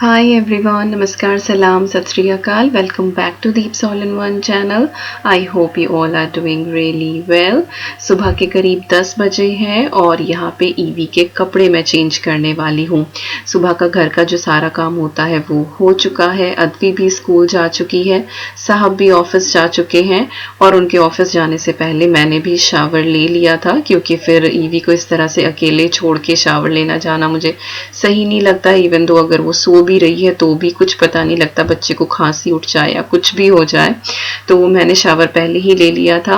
Hi everyone, Namaskar, Salam, Sat Sri Akal. Welcome back to Deep All in One channel. I hope you all are doing really well. सुबह के करीब 10 बजे हैं और यहाँ पे ईवी के कपड़े मैं चेंज करने वाली हूँ। सुबह का घर का जो सारा काम होता है वो हो चुका है। अद्वी भी स्कूल जा चुकी है, साहब भी ऑफिस जा चुके हैं और उनके ऑफिस जाने से पहले मैंने भी शावर ले लिया था क्योंकि फिर ईवी को इस तरह से अकेले छोड़ के शावर लेना जाना मुझे सही नहीं लगता। इवन दो अगर वो सो भी रही है तो भी कुछ पता नहीं लगता, बच्चे को खांसी उठ जाए या कुछ भी हो जाए। तो मैंने शावर पहले ही ले लिया था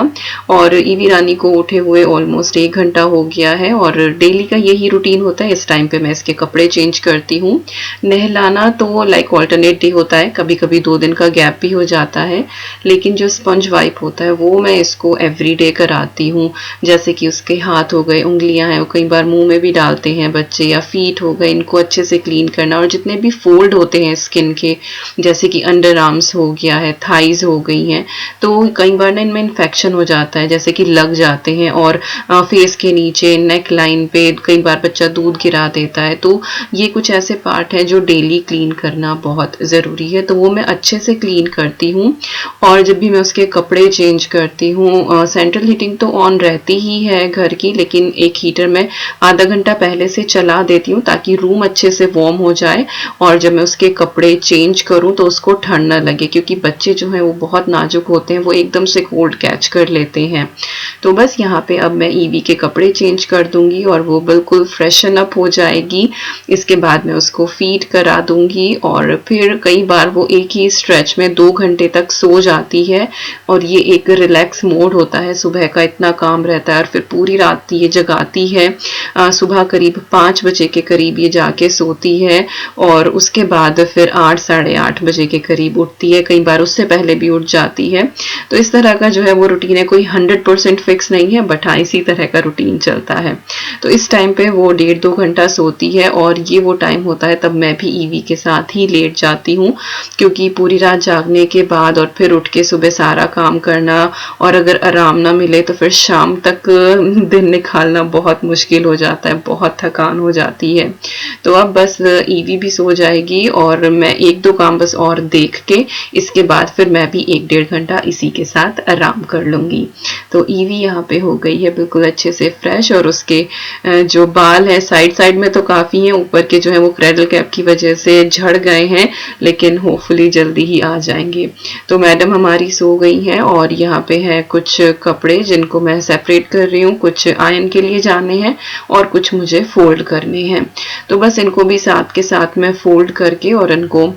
और ईवी रानी को उठे हुए ऑलमोस्ट 1 घंटा हो गया है और डेली का यही रूटीन होता है। इस टाइम पे मैं इसके कपड़े चेंज करती हूँ। नहलाना तो लाइक ऑल्टरनेट डे होता है, कभी कभी 2 दिन का गैप भी हो जाता है, लेकिन जो स्पंज वाइप होता है वो मैं इसको एवरी डे कराती हूँ। जैसे कि उसके हाथ हो गए, उंगलियां हैं, वो कई बार मुंह में भी डालते हैं बच्चे, या फीट हो गए, इनको अच्छे से क्लीन करना। और जितने भी फोल्ड होते हैं स्किन के, जैसे कि अंडर आर्म्स हो गया है, थाइज हो गई हैं, तो कई बार ना इनमें इन्फेक्शन हो जाता है, जैसे कि लग जाते हैं। और फेस के नीचे नेक लाइन पे कई बार बच्चा दूध गिरा देता है। तो ये कुछ ऐसे पार्ट हैं जो डेली क्लीन करना बहुत ज़रूरी है, तो वो मैं अच्छे से क्लीन करती हूँ। और जब भी मैं उसके कपड़े चेंज करती हूँ, सेंट्रल हीटिंग तो ऑन रहती ही है घर की, लेकिन एक हीटर मैं आधा घंटा पहले से चला देती हूँ ताकि रूम अच्छे से वार्म हो जाए और जब मैं उसके कपड़े चेंज करूँ तो उसको ठंड न लगे, क्योंकि बच्चे जो हैं वो बहुत नाजुक होते हैं, वो एकदम से कोल्ड कैच कर लेते हैं। तो बस यहाँ पे अब मैं ईवी के कपड़े चेंज कर दूंगी और वो बिल्कुल फ्रेशन अप हो जाएगी। इसके बाद मैं उसको फीड करा दूंगी और फिर कई बार वो एक ही स्ट्रेच में 2 घंटे तक सो जाती है और ये एक रिलैक्स मोड होता है। सुबह का इतना काम रहता है और फिर पूरी रात ये जगाती है। सुबह करीब 5 बजे के करीब ये जाके सोती है और उसके बाद फिर 8 साढ़े 8 बजे के करीब उठती है, कई बार उससे पहले भी उठ जाती है। तो इस तरह का जो है वो रूटीन है, कोई 100% फिक्स नहीं है, बट हाँ इसी तरह का रूटीन चलता है। तो इस टाइम पे वो 1.5-2 घंटा सोती है और ये वो टाइम होता है तब मैं भी ईवी के साथ ही लेट जाती हूँ, क्योंकि पूरी रात जागने के बाद और फिर उठ के सुबह सारा काम करना और अगर आराम ना मिले तो फिर शाम तक दिन निकालना बहुत मुश्किल हो जाता है, बहुत थकान हो जाती है। तो अब बस ईवी भी सो जाएगी और मैं 1-2 काम बस और देख के इसके बाद फिर मैं भी 1-1.5 घंटा इसी के साथ आराम कर लूंगी। तो ईवी यहाँ पे हो गई है बिल्कुल अच्छे से फ्रेश और उसके जो बाल है साइड साइड में तो काफ़ी हैं, ऊपर के जो है वो क्रेडल कैप की वजह से झड़ गए हैं, लेकिन होपफुली जल्दी ही आ जाएंगे। तो मैडम हमारी सो गई हैं और यहाँ पे है कुछ कपड़े जिनको मैं सेपरेट कर रही हूँ, कुछ आयरन के लिए जाने हैं और कुछ मुझे फोल्ड करने हैं। तो बस इनको भी साथ के साथ मैं फोल्ड करके और इनको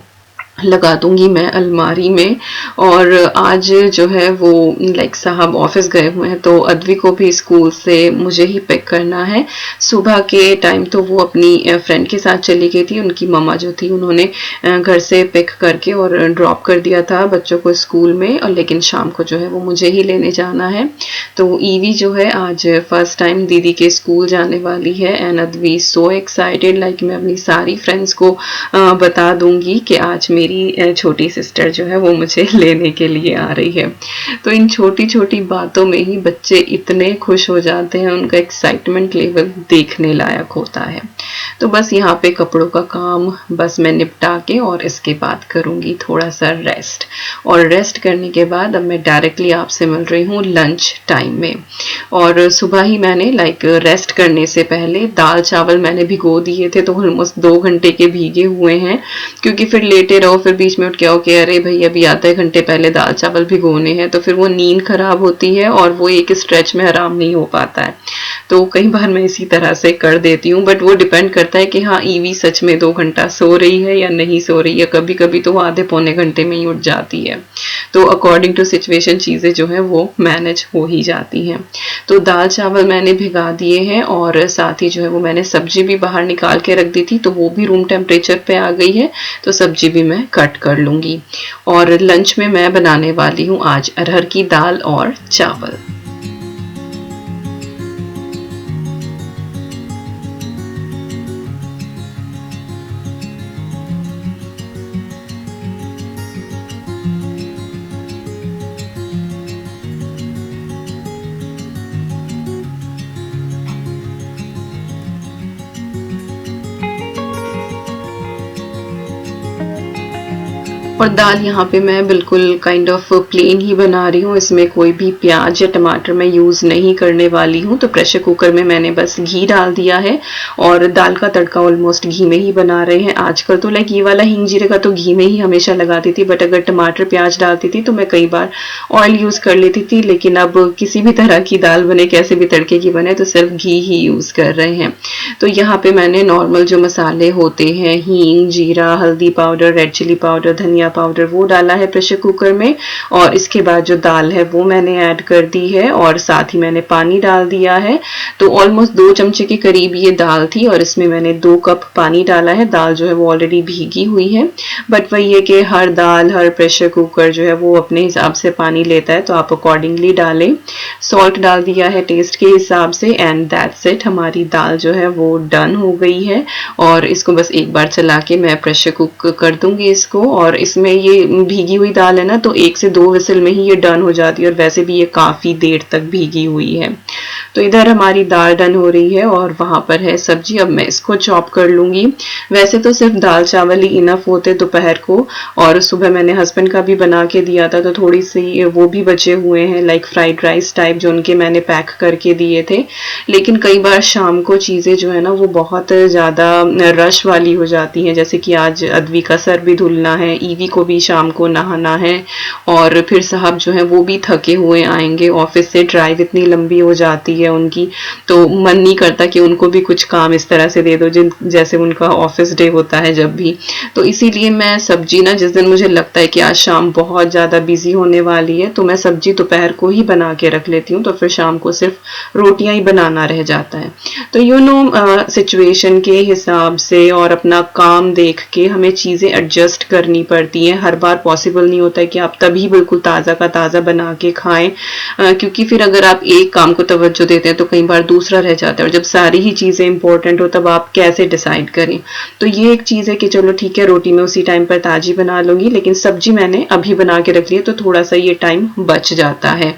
लगा दूंगी मैं अलमारी में। और आज जो है वो लाइक साहब ऑफिस गए हुए हैं तो अद्वी को भी स्कूल से मुझे ही पिक करना है। सुबह के टाइम तो वो अपनी फ्रेंड के साथ चली गई थी, उनकी मम्मा जो थी उन्होंने घर से पिक करके और ड्रॉप कर दिया था बच्चों को स्कूल में, और लेकिन शाम को जो है वो मुझे ही लेने जाना है। तो ईवी जो है आज फर्स्ट टाइम दीदी के स्कूल जाने वाली है and Advi so excited, like मैं अपनी सारी फ्रेंड्स को बता दूंगी कि आज मेरी छोटी सिस्टर जो है वो मुझे लेने के लिए आ रही है। तो इन छोटी छोटी बातों में ही बच्चे इतने खुश हो जाते हैं, उनका एक्साइटमेंट लेवल देखने लायक होता है। तो बस यहाँ पे कपड़ों का काम बस मैं निपटा के और इसके बाद करूँगी थोड़ा सा रेस्ट, और रेस्ट करने के बाद अब मैं डायरेक्टली आपसे मिल रही हूँ लंच टाइम में। और सुबह ही मैंने लाइक रेस्ट करने से पहले दाल चावल मैंने भिगो दिए थे, तो ऑलमोस्ट 2 घंटे के भीगे हुए हैं, क्योंकि फिर लेटे रहो फिर बीच में उठ के आओ कि अरे भाई अभी आधे घंटे पहले दाल चावल भिगोने हैं, तो फिर वो नींद खराब होती है और वो एक स्ट्रेच में आराम नहीं हो पाता है। तो कई बार मैं इसी तरह से कर देती हूँ, बट वो डिपेंड करता है कि हाँ ईवी सच में 2 घंटा सो रही है या नहीं सो रही है। कभी कभी तो वो आधे पौने घंटे में ही उठ जाती है, तो अकॉर्डिंग टू सिचुएशन चीज़ें जो है वो मैनेज हो ही जाती हैं। तो दाल चावल मैंने भिगा दिए हैं और साथ ही जो है वो मैंने सब्जी भी बाहर निकाल के रख दी थी, तो वो भी रूम टेम्परेचर पे आ गई है, तो सब्जी भी मैं कट कर लूँगी। और लंच में मैं बनाने वाली हूँ आज अरहर की दाल और चावल। और दाल यहाँ पे मैं बिल्कुल काइंड ऑफ प्लेन ही बना रही हूँ, इसमें कोई भी प्याज या टमाटर मैं यूज़ नहीं करने वाली हूँ। तो प्रेशर कुकर में मैंने बस घी डाल दिया है और दाल का तड़का ऑलमोस्ट घी में ही बना रहे हैं आजकल। तो लाइक ये वाला हींग जीरे का तो घी में ही हमेशा लगाती थी, बट अगर टमाटर प्याज डालती थी तो मैं कई बार ऑयल यूज़ कर लेती थी। लेकिन अब किसी भी तरह की दाल बने, कैसे भी तड़के की बने, तो सिर्फ घी ही यूज़ कर रहे हैं। तो यहाँ पे मैंने नॉर्मल जो मसाले होते हैं, हींग, जीरा, हल्दी पाउडर, रेड चिली पाउडर, धनिया पाउडर, वो डाला है प्रेशर कुकर में। और इसके बाद जो दाल है वो मैंने ऐड कर दी है और साथ ही मैंने पानी डाल दिया है। तो ऑलमोस्ट 2 चमचे के करीब ये दाल थी और इसमें मैंने 2 कप पानी डाला है। दाल जो है वो ऑलरेडी भीगी हुई है, बट वही है कि हर दाल, हर प्रेशर कुकर जो है वो अपने हिसाब से पानी लेता है, तो आप अकॉर्डिंगली डालें। सॉल्ट डाल दिया है टेस्ट के हिसाब से एंड दैट्स इट। हमारी दाल जो है वो डन हो गई है और इसको बस एक बार चला के मैं प्रेशर कुक कर दूंगी इसको। और इसमें ये भीगी हुई दाल है ना, तो 1 से 2 विसल में ही ये डन हो जाती है और वैसे भी ये काफ़ी देर तक भीगी हुई है। तो इधर हमारी दाल डन हो रही है और वहाँ पर है सब्जी। अब मैं इसको चॉप कर लूँगी। वैसे तो सिर्फ दाल चावल ही इनफ होते दोपहर को, और सुबह मैंने हस्बैंड का भी बना के दिया था, तो थोड़ी सी वो भी बचे हुए हैं लाइक फ्राइड राइस टाइप, जो उनके मैंने पैक करके दिए थे। लेकिन कई बार शाम को चीज़ें जो है ना वो बहुत ज़्यादा रश वाली हो जाती हैं, जैसे कि आज अद्वी का सर भी धुलना है, ईवी को भी शाम को नहाना है, और फिर साहब जो है वो भी थके हुए आएंगे ऑफिस से, ड्राइव इतनी लंबी हो जाती है उनकी, तो मन नहीं करता कि उनको भी कुछ काम इस तरह से दे दो जैसे उनका ऑफिस डे होता है जब भी। तो इसीलिए मैं सब्जी ना, जिस दिन मुझे लगता है कि आज शाम बहुत ज़्यादा बिजी होने वाली है, तो मैं सब्जी दोपहर को ही बना के रख लेती हूँ, तो फिर शाम को सिर्फ रोटियां ही बनाना रह जाता है। तो यू नो सिचुएशन के हिसाब से और अपना काम देख के हमें चीज़ें एडजस्ट करनी पड़ती हैं। हर बार पॉसिबल नहीं होता है कि आप तभी बिल्कुल ताज़ा का ताज़ा बना के खाएं, क्योंकि फिर अगर आप एक काम को तवज्जो देते हैं तो कई बार दूसरा रह जाता है, और जब सारी ही चीज़ें इंपॉर्टेंट हो तब आप कैसे डिसाइड करें। तो ये एक चीज़ है कि चलो ठीक है, रोटी मैं उसी टाइम पर ताज़ी बना लूँगी, लेकिन सब्जी मैंने अभी बना के रख ली है, तो थोड़ा सा ये टाइम बच जाता है।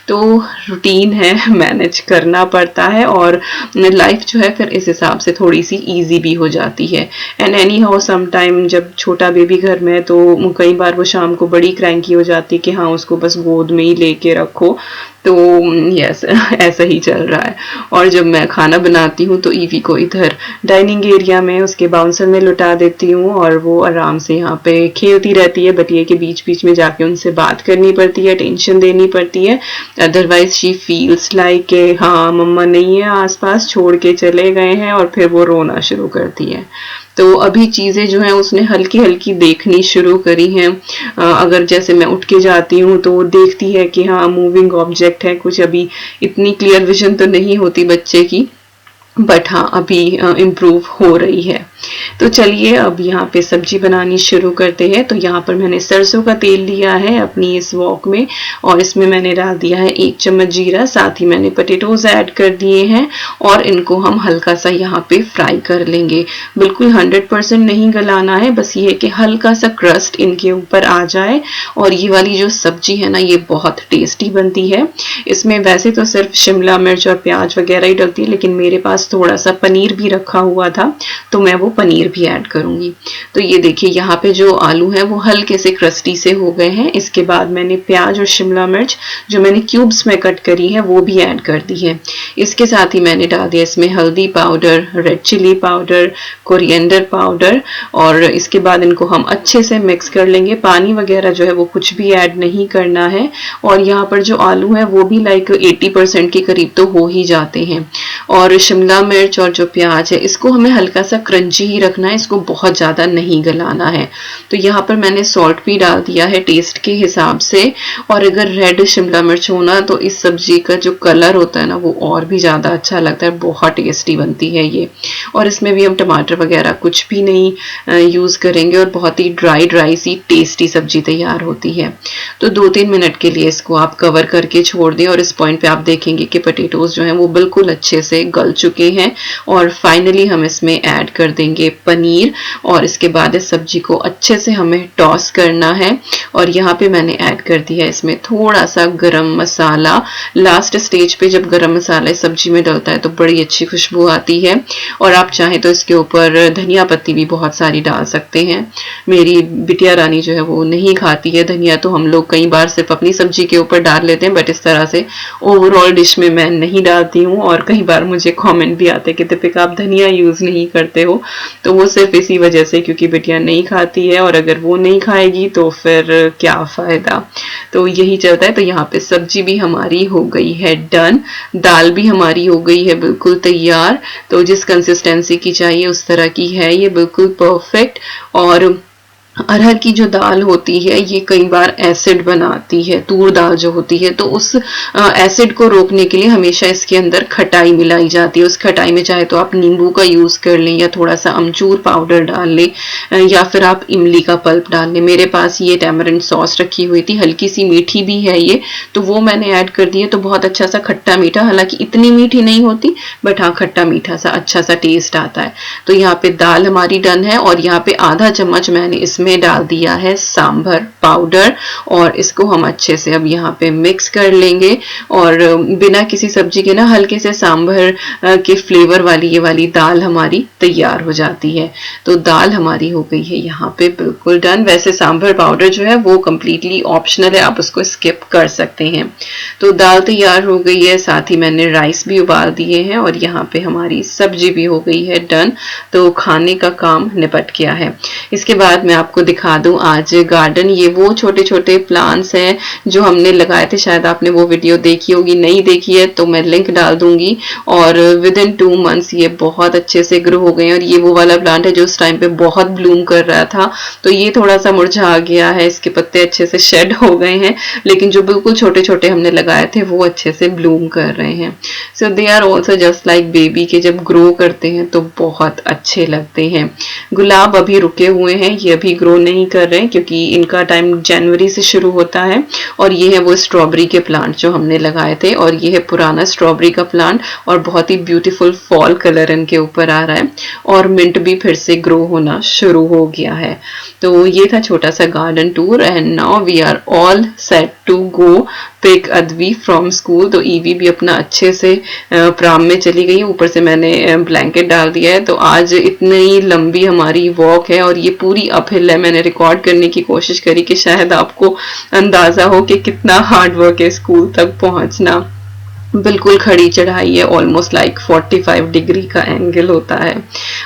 तो रूटीन है, मैनेज करना पड़ता है, और लाइफ जो है फिर इस हिसाब से थोड़ी सी ईजी भी हो जाती है। And anyhow some time जब छोटा बेबी घर में है तो कई बार वो शाम को बड़ी क्रैंकी हो जाती है कि हाँ उसको बस गोद में ही लेके रखो। तो यस ऐसा ही चल रहा है। और जब मैं खाना बनाती हूँ तो ईवी को इधर डाइनिंग एरिया में उसके बाउंसर में लुटा देती हूँ और वो आराम से यहाँ पे खेलती रहती है, बट ये कि बीच बीच में जाके उनसे बात करनी पड़ती है, टेंशन देनी पड़ती है, अदरवाइज शी फील्स लाइक के हाँ मम्मा नहीं है आसपास, छोड़ के चले गए हैं, और फिर वो रोना शुरू करती है। तो अभी चीज़ें जो हैं उसने हल्की हल्की देखनी शुरू करी हैं। अगर जैसे मैं उठ के जाती हूँ तो देखती है कि हाँ मूविंग ऑब्जेक्ट है कुछ, अभी इतनी क्लियर विजन तो नहीं होती बच्चे की, बट हाँ अभी इम्प्रूव हो रही है। तो चलिए अब यहाँ पे सब्जी बनानी शुरू करते हैं। तो यहाँ पर मैंने सरसों का तेल लिया है अपनी इस वॉक में, और इसमें मैंने डाल दिया है 1 चम्मच जीरा, साथ ही मैंने पोटैटोज ऐड कर दिए हैं, और इनको हम हल्का सा यहाँ पे फ्राई कर लेंगे। बिल्कुल 100% नहीं गलाना है, बस ये है कि हल्का सा क्रस्ट इनके ऊपर आ जाए। और ये वाली जो सब्जी है ना ये बहुत टेस्टी बनती है। इसमें वैसे तो सिर्फ शिमला मिर्च और प्याज वगैरह ही डलती है, लेकिन मेरे पास थोड़ा सा पनीर भी रखा हुआ था तो मैं वो पनीर भी ऐड करूंगी। तो ये देखिए यहाँ पे जो आलू हैं वो हल्के से क्रस्टी से हो गए हैं। इसके बाद मैंने प्याज और शिमला मिर्च जो मैंने क्यूब्स में कट करी है वो भी ऐड कर दी है। इसके साथ ही मैंने डाल दिया इसमें हल्दी powder, red chilli powder, coriander powder, और इसके बाद इनको हम अच्छे से मिक्स कर लेंगे। पानी वगैरह जो है वो कुछ भी ऐड नहीं करना है। और यहाँ पर जो आलू है वो भी लाइक 80% के करीब तो हो ही जाते हैं। और शिमला मिर्च और जो प्याज है इसको हमें हल्का सा क्रंची ही रखना है, इसको बहुत ज़्यादा नहीं गलाना है। तो यहाँ पर मैंने सॉल्ट भी डाल दिया है टेस्ट के हिसाब से। और अगर रेड शिमला मिर्च हो ना तो इस सब्जी का जो कलर होता है ना वो और भी ज़्यादा अच्छा लगता है, बहुत टेस्टी बनती है ये। और इसमें भी हम टमाटर वगैरह कुछ भी नहीं यूज़ करेंगे, और बहुत ही ड्राई ड्राई सी टेस्टी सब्जी तैयार होती है। तो 2-3 मिनट के लिए इसको आप कवर करके छोड़ दें, और इस पॉइंट पे आप देखेंगे कि पोटैटोज जो हैं वो बिल्कुल अच्छे से गल चुके चुके हैं। और फाइनली हम इसमें ऐड कर देंगे पनीर और इसके बाद इस सब्जी को अच्छे से हमें टॉस करना है। और यहाँ पे मैंने ऐड कर दिया इसमें थोड़ा सा गरम मसाला। लास्ट स्टेज पे जब गरम मसाला इस सब्जी में डलता है तो बड़ी अच्छी खुशबू आती है। और आप चाहें तो इसके ऊपर धनिया पत्ती भी बहुत सारी डाल सकते हैं। मेरी बिटिया रानी जो है वो नहीं खाती है धनिया, तो हम लोग कई बार सिर्फ अपनी सब्जी के ऊपर डाल लेते हैं, बट इस तरह से ओवरऑल डिश में मैं नहीं डालती हूँ। और कई बार मुझे कमेंट भी आते हैं कि दीपिका आप धनिया यूज नहीं करते हो, तो वो सिर्फ इसी वजह से क्योंकि बिटिया नहीं खाती है, और अगर वो नहीं खाएगी तो फिर क्या फायदा। तो यही चलता है। तो यहाँ पे सब्जी भी हमारी हो गई है डन, दाल भी हमारी हो गई है बिल्कुल तैयार। तो जिस कंसिस्टेंसी की चाहिए उस तरह की है ये, बिल्कुल परफेक्ट। और अरहर की जो दाल होती है ये कई बार एसिड बनाती है, तूर दाल जो होती है, तो उस एसिड को रोकने के लिए हमेशा इसके अंदर खटाई मिलाई जाती है। उस खटाई में चाहे तो आप नींबू का यूज कर लें या थोड़ा सा अमचूर पाउडर डाल लें, या फिर आप इमली का पल्प डाल लें। मेरे पास ये टैमरिंड सॉस रखी हुई थी, हल्की सी मीठी भी है ये, तो वो मैंने ऐड कर दी है। तो बहुत अच्छा सा खट्टा मीठा, हालांकि इतनी मीठी नहीं होती बट हाँ खट्टा मीठा सा अच्छा सा टेस्ट आता है। तो यहाँ पे दाल हमारी डन है और यहाँ पे आधा चम्मच मैंने इसमें डाल दिया है सांभर पाउडर, और इसको हम अच्छे से अब यहाँ पे मिक्स कर लेंगे। और बिना किसी सब्जी के ना हल्के से सांभर के फ्लेवर वाली ये वाली दाल हमारी तैयार हो जाती है। तो दाल हमारी हो गई है यहाँ पे बिल्कुल डन। वैसे सांभर पाउडर जो है वो कंप्लीटली ऑप्शनल है, आप उसको स्किप कर सकते हैं। तो दाल तैयार हो गई है, साथ ही मैंने राइस भी उबाल दिए हैं और यहाँ पे हमारी सब्जी भी हो गई है डन। तो खाने का काम निपट गया है। इसके बाद मैं आपको दिखा दूं आज गार्डन, ये वो छोटे छोटे प्लांट्स हैं जो हमने लगाए थे, शायद आपने वो वीडियो देखी होगी, नहीं देखी है तो मैं लिंक डाल दूंगी। और विद इन 2 मंथ्स ये बहुत अच्छे से ग्रो हो गए हैं। और ये वो वाला प्लांट है जो उस टाइम पे बहुत ब्लूम कर रहा था, तो ये थोड़ा सा मुरझा गया है, इसके पत्ते अच्छे से शेड हो गए हैं, लेकिन जो बिल्कुल छोटे छोटे हमने लगाए थे वो अच्छे से ब्लूम कर रहे हैं। So they are also just like baby के, जब ग्रो करते हैं तो बहुत अच्छे लगते हैं। गुलाब अभी रुके हुए हैं, ये अभी ग्रो नहीं कर रहे हैं क्योंकि इनका टाइम जनवरी से शुरू होता है। और ये है वो स्ट्रॉबेरी के प्लांट जो हमने लगाए थे, और ये है पुराना स्ट्रॉबेरी का प्लांट, और बहुत ही ब्यूटीफुल फॉल कलर इनके ऊपर आ रहा है। और मिंट भी फिर से ग्रो होना शुरू हो गया है। तो ये था छोटा सा garden tour, and now we are all set to go pick Advi from school. तो ईवी भी अपना अच्छे से प्राम में चली गई है, ऊपर से मैंने ब्लैंकेट डाल दिया है। तो आज इतनी लंबी हमारी वॉक है और ये पूरी अपहिल है। मैंने रिकॉर्ड करने की कोशिश करी कि शायद आपको अंदाजा हो कि कितना हार्ड वर्क है स्कूल तक पहुंचना। बिल्कुल खड़ी चढ़ाई है, ऑलमोस्ट लाइक 45 डिग्री का एंगल होता है।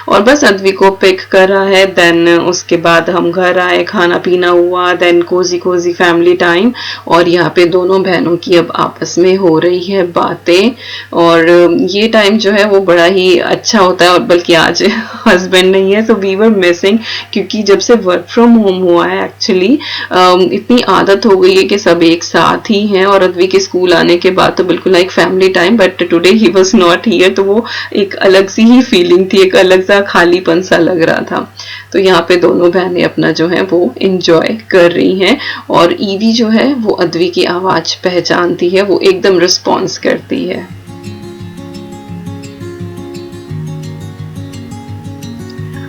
और बस अद्वी को पिक करा है, देन उसके बाद हम घर आए, खाना पीना हुआ, then cosy cosy family time. और यहाँ पे दोनों बहनों की अब आपस में हो रही है बातें, और ये टाइम जो है वो बड़ा ही अच्छा होता है। और बल्कि आज हस्बैंड नहीं है, तो वी वर मिसिंग, क्योंकि जब से वर्क फ्रॉम होम हुआ है एक्चुअली इतनी आदत हो गई है कि सब एक साथ ही हैं। और अद्वी के स्कूल आने के बाद तो बिल्कुल like family time, but today he was not here, तो वो एक अलग सी ही फीलिंग थी, एक अलग सा खालीपन सा लग रहा था। तो यहाँ पे दोनों बहनें अपना जो है वो एंजॉय कर रही हैं। और ईवी जो है वो अद्वी की आवाज पहचानती है, वो एकदम रिस्पॉन्स करती है।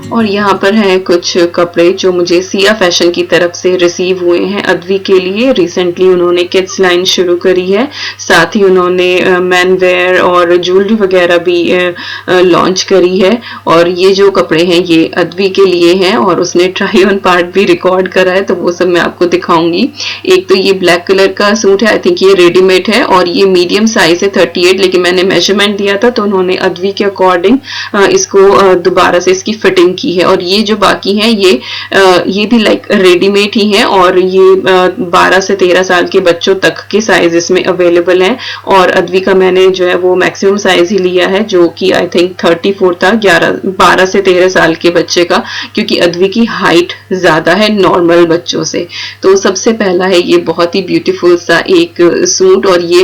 और यहाँ पर हैं कुछ कपड़े जो मुझे सिया फैशन की तरफ से रिसीव हुए हैं अद्वी के लिए। रिसेंटली उन्होंने किड्स लाइन शुरू करी है, साथ ही उन्होंने मैन वेयर और ज्वेलरी वगैरह भी लॉन्च करी है। और ये जो कपड़े हैं ये अद्वी के लिए हैं, और उसने ट्राई ऑन पार्ट भी रिकॉर्ड करा है, तो वो सब मैं आपको दिखाऊंगी। एक तो ये ब्लैक कलर का सूट है, आई थिंक ये रेडीमेड है, और ये मीडियम साइज है 38, लेकिन मैंने मेजरमेंट दिया था तो उन्होंने अद्वी के अकॉर्डिंग इसको दोबारा से इसकी फिटिंग की है। और ये जो बाकी हैं ये भी लाइक रेडीमेड ही हैं, और ये 12 से 13 साल के बच्चों तक के साइज इसमें अवेलेबल हैं। और अद्वी का मैंने जो है वो मैक्सिमम साइज ही लिया है, जो कि आई थिंक 34 था, 12 से 13 साल के बच्चे का, क्योंकि अद्वी की हाइट ज्यादा है नॉर्मल बच्चों से। तो सबसे पहला है ये बहुत ही ब्यूटीफुल सा एक सूट, और ये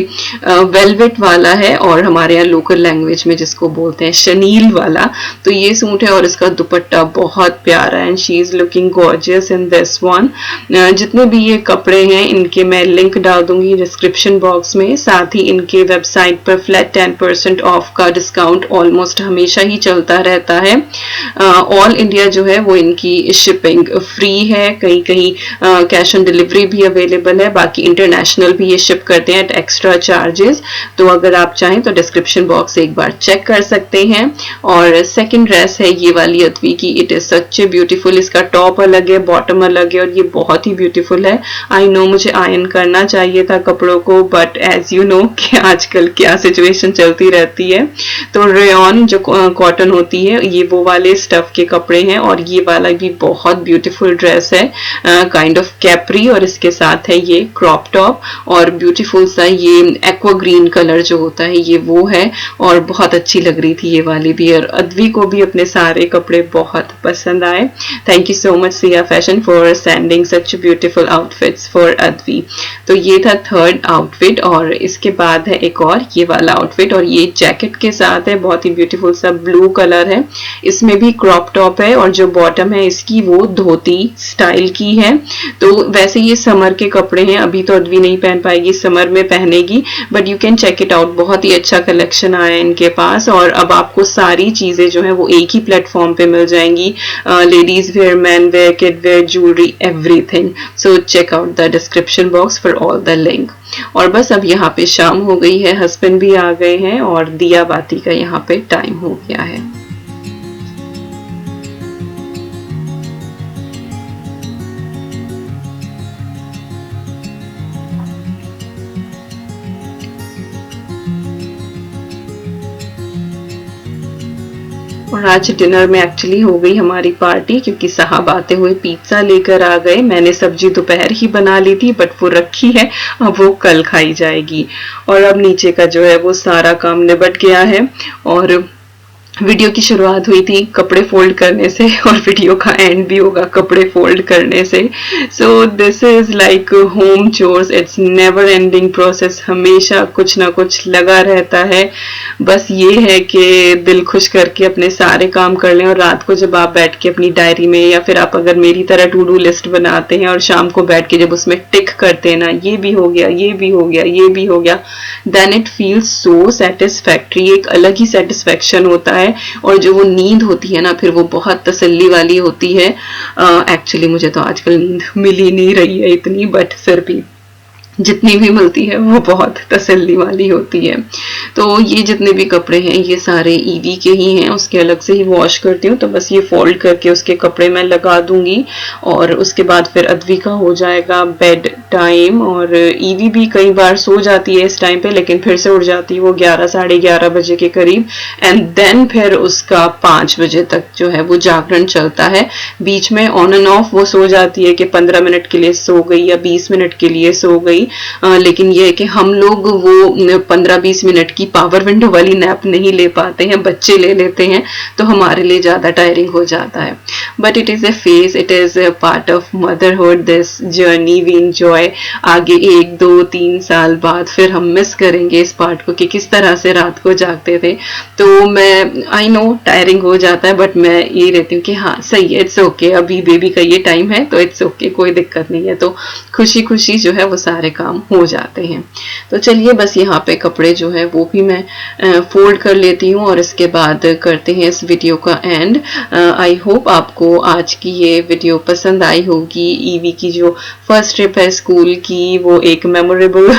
वेलवेट वाला है, और हमारे यहाँ लोकल लैंग्वेज में जिसको बोलते हैं शनील वाला। तो ये सूट है, और इसका दुपट्टा दुपट्टा बहुत प्यारा है and she is looking gorgeous in this one. जितने भी ये कपड़े हैं इनके मैं लिंक डाल दूंगी डिस्क्रिप्शन बॉक्स में, साथ ही इनके वेबसाइट पर फ्लैट 10% ऑफ का डिस्काउंट ऑलमोस्ट हमेशा ही चलता रहता है। ऑल इंडिया जो है वो इनकी शिपिंग फ्री है, कहीं कहीं कैश ऑन डिलीवरी भी अवेलेबल है, बाकी इंटरनेशनल भी ये शिप करते हैं एट एक्स्ट्रा चार्जेस। तो अगर आप चाहें तो डिस्क्रिप्शन बॉक्स एक बार चेक कर सकते हैं। और सेकंड ड्रेस है ये वाली अद्वी की, it is such a beautiful. इसका टॉप अलग है, बॉटम अलग है और ये बहुत ही ब्यूटीफुल है। आई नो मुझे आयरन करना चाहिए था कपड़ों को, बट एज यू नो कि आजकल क्या सिचुएशन चलती रहती है। तो रेयन जो कॉटन होती है ये वो वाले स्टफ के कपड़े हैं और ये वाला भी बहुत ब्यूटीफुल ड्रेस है, काइंड ऑफ कैप्री, और इसके साथ है ये क्रॉप टॉप और ब्यूटीफुल सा ये एक्वा ग्रीन कलर जो होता है ये वो है और बहुत अच्छी लग रही थी ये वाली भी। और अद्वी को भी अपने सारे कपड़े बहुत पसंद आए। Thank you so much Siya fashion for sending such beautiful outfits for Advi. तो ये था थर्ड आउटफिट और इसके बाद है एक और ये वाला आउटफिट और ये जैकेट के साथ है, बहुत ही ब्यूटीफुल सा ब्लू कलर है। इसमें भी क्रॉप टॉप है और जो बॉटम है इसकी वो धोती स्टाइल की है। तो वैसे ये समर के कपड़े हैं, अभी तो अद्वी नहीं पहन पाएगी, समर में पहनेगी, but you can check it out. बहुत ही अच्छा कलेक्शन आया है इनके पास और अब आपको सारी चीजें जो है वो एक ही प्लेटफॉर्म पे मिल जाएंगी, ladies wear, man wear, kid wear, jewellery, everything. So check out the description box for all the link. और बस अब यहाँ पे शाम हो गई है, हस्बैंड भी आ गए हैं और दिया बाती का यहाँ पे टाइम हो गया है। और आज डिनर में एक्चुअली हो गई हमारी पार्टी क्योंकि साहब आते हुए पिज्जा लेकर आ गए। मैंने सब्जी दोपहर ही बना ली थी बट वो रखी है, अब वो कल खाई जाएगी। और अब नीचे का जो है वो सारा काम निबट गया है और वीडियो की शुरुआत हुई थी कपड़े फोल्ड करने से और वीडियो का एंड भी होगा कपड़े फोल्ड करने से। So this is like home chores, it's never ending process, हमेशा कुछ ना कुछ लगा रहता है। बस ये है कि दिल खुश करके अपने सारे काम कर लें और रात को जब आप बैठ के अपनी डायरी में या फिर आप अगर मेरी तरह टू डू लिस्ट बनाते हैं और शाम को बैठ के जब उसमें टिक करते हैं ना, ये भी हो गया, ये भी हो गया, ये भी हो गया, then it feels so satisfactory. एक अलग ही सेटिस्फैक्शन होता है और जो वो नींद होती है ना फिर वो बहुत तसल्ली वाली होती है। एक्चुअली मुझे तो आजकल नींद मिल ही नहीं रही है इतनी, बट फिर भी जितनी भी मिलती है वो बहुत तसल्ली वाली होती है। तो ये जितने भी कपड़े हैं ये सारे ईवी के ही हैं, उसके अलग से ही वॉश करती हूँ। तो बस ये फोल्ड करके उसके कपड़े मैं लगा दूंगी और उसके बाद फिर अद्वी का हो जाएगा बेड टाइम। और ईवी भी कई बार सो जाती है इस टाइम पे लेकिन फिर से उठ जाती है वो 11 साढ़े 11 बजे के करीब एंड देन फिर उसका 5 बजे तक जो है वो जागरण चलता है। बीच में ऑन एंड ऑफ वो सो जाती है कि 15 मिनट के लिए सो गई या 20 मिनट के लिए सो गई, लेकिन ये है कि हम लोग वो 15-20 मिनट की पावर विंडो वाली नैप नहीं ले पाते हैं, बच्चे ले लेते हैं तो हमारे लिए ज्यादा टायरिंग हो जाता है। But it is a phase, it is a part of motherhood, this journey we enjoy. आगे 1, 2, 3 साल बाद फिर हम मिस करेंगे इस पार्ट को कि किस तरह से रात को जागते थे। तो मैं आई नो टायरिंग हो जाता है बट मैं ये रहती हूँ कि हाँ सही है, इट्स ओके, अभी बेबी का ये टाइम है तो इट्स ओके, कोई दिक्कत नहीं है। तो खुशी खुशी जो है वो सारे काम हो जाते हैं। तो चलिए बस यहाँ पे कपड़े जो है वो भी मैं फोल्ड कर लेती हूँ और इसके बाद करते हैं इस वीडियो का एंड। आई होप आपको आज की ये वीडियो पसंद आई होगी। ईवी की जो फर्स्ट ट्रिप है स्कूल की वो एक मेमोरेबल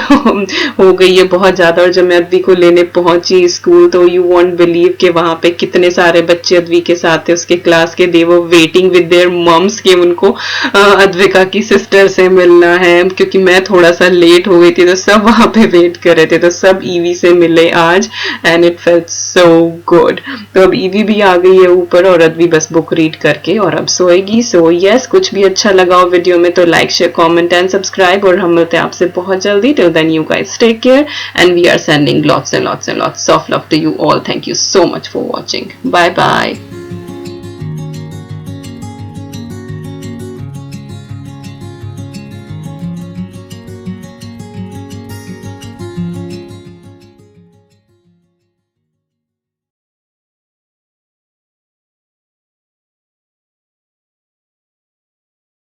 हो गई है बहुत ज्यादा। और जब मैं अद्वी को लेने पहुंची स्कूल तो यू वोंट बिलीव कि वहां पे कितने सारे बच्चे अद्वी के साथ थे उसके क्लास के, दे वो वेटिंग विद देयर मम्स के उनको अद्विका की सिस्टर से मिलना है। क्योंकि मैं थोड़ा सा लेट हो गई थी तो सब वहां पे वेट कर रहे थे, तो सब ईवी से मिले आज and it felt so good. तो अब ईवी भी आ गई है ऊपर और अद्वी बस बुक रीड करके और अब सोएगी। सो यस, कुछ भी अच्छा लगा हो वीडियो में तो like share comment and subscribe और हम मिलते हैं आपसे बहुत जल्दी। Till then you guys take care and we are sending lots and lots and lots of love to you all. Thank you so much for watching. Bye bye.